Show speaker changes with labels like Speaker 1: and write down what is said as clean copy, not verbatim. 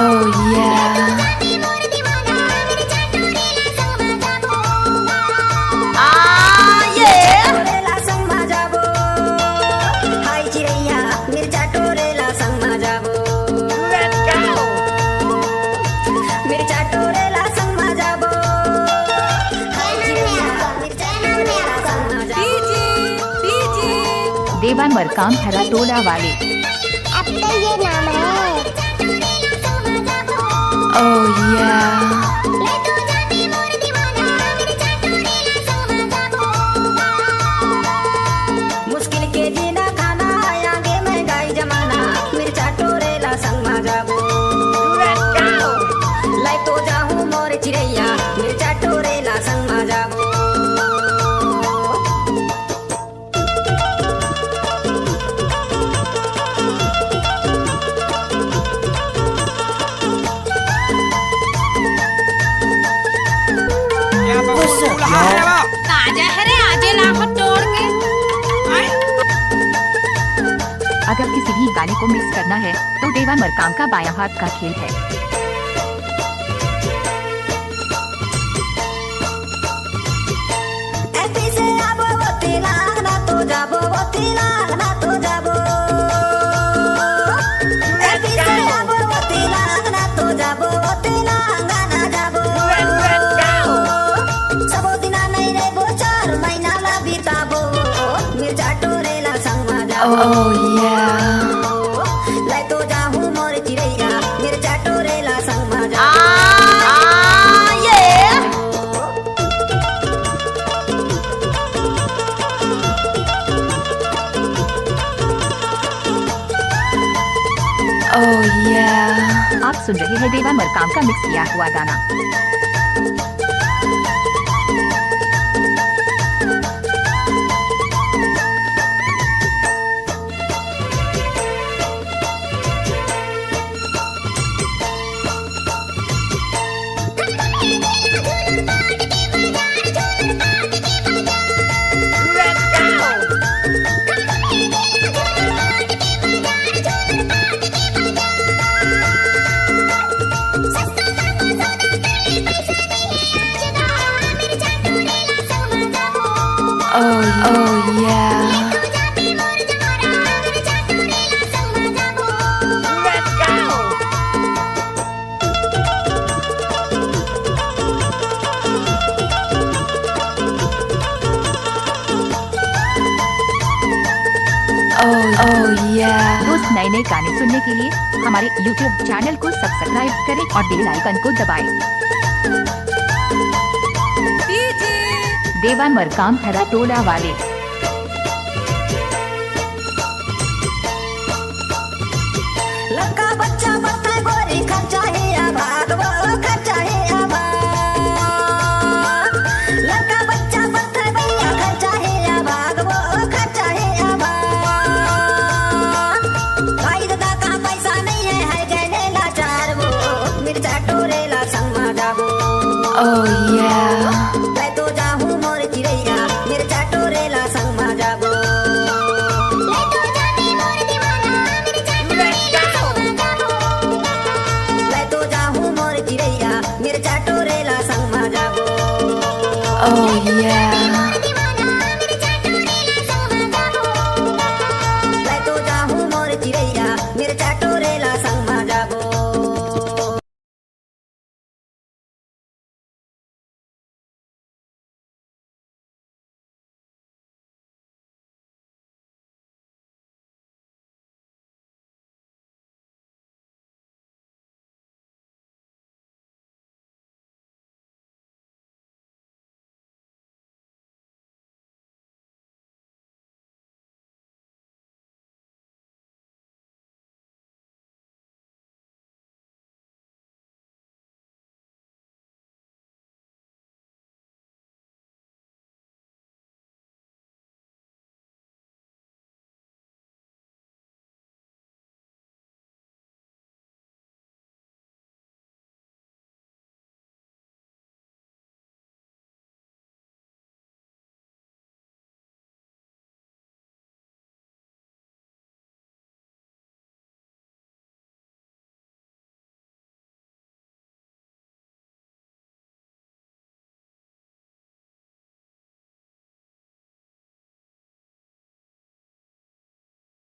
Speaker 1: Oh yeah.
Speaker 2: देवान मरकाम हरा टोला वाले।
Speaker 3: अब तो ये नाम है।
Speaker 1: Oh yeah.
Speaker 4: मुश्किल के जीना खाना आगे महंगाई जमाना मिर्चा टोरेला संग मा जाबो लाई तो जाहूं मोर चिड़ैया मिर्चा टोरेला संग मा जाबो
Speaker 5: ताजा है रे आजे लाखों तोड़ के।
Speaker 2: अगर किसी भी गाने को मिक्स करना है तो देवान मरकाम का बायां हाथ का खेल है।
Speaker 4: ऐसे से आबो वो तेला ना तो जाबो वो तेला ना तो जाबो ऐसे से आबो वो तेला ना तो जाबो वो तेला ना जाबो सबो दिना नहीं रे वो 4 महीना ला बिताबो मिर्चा टोरेला संग मा जाबो
Speaker 1: Oh yeah.
Speaker 4: लाई तो जाहूं मोर चिड़ैया मिर्चा टोरेला संग मा जाबो
Speaker 1: Oh yeah.
Speaker 2: आप सुन रहे हैं देवान मरकाम का मिक्स किया हुआ गाना।
Speaker 1: Oh yeah. Oh yeah.
Speaker 2: दोस्त नए नए गाने सुनने के लिए हमारे YouTube चैनल को सब्सक्राइब करें और बेल आइकन को दबाएं। देवान मरकाम हरा टोला वाले।
Speaker 4: लड़का बच्चा बता गोरी खर्चा है आबाद वो खर्चा है आबाद लड़का बच्चा बता भैया खर्चा है आबाद वो खर्चा है आबाद भाई दादा का पैसा नहीं है कहने लाचार वो मिर्चा टोरेला संग मा जाबो
Speaker 1: Oh yeah.
Speaker 4: लाई तो जाहूं मोर चिड़ैया मिर्चा टोरेला संग मा जाबो लाई तो जाहूं मोर चिड़ैया मिर्चा टोरेला संग मा जाबो
Speaker 1: Oh yeah.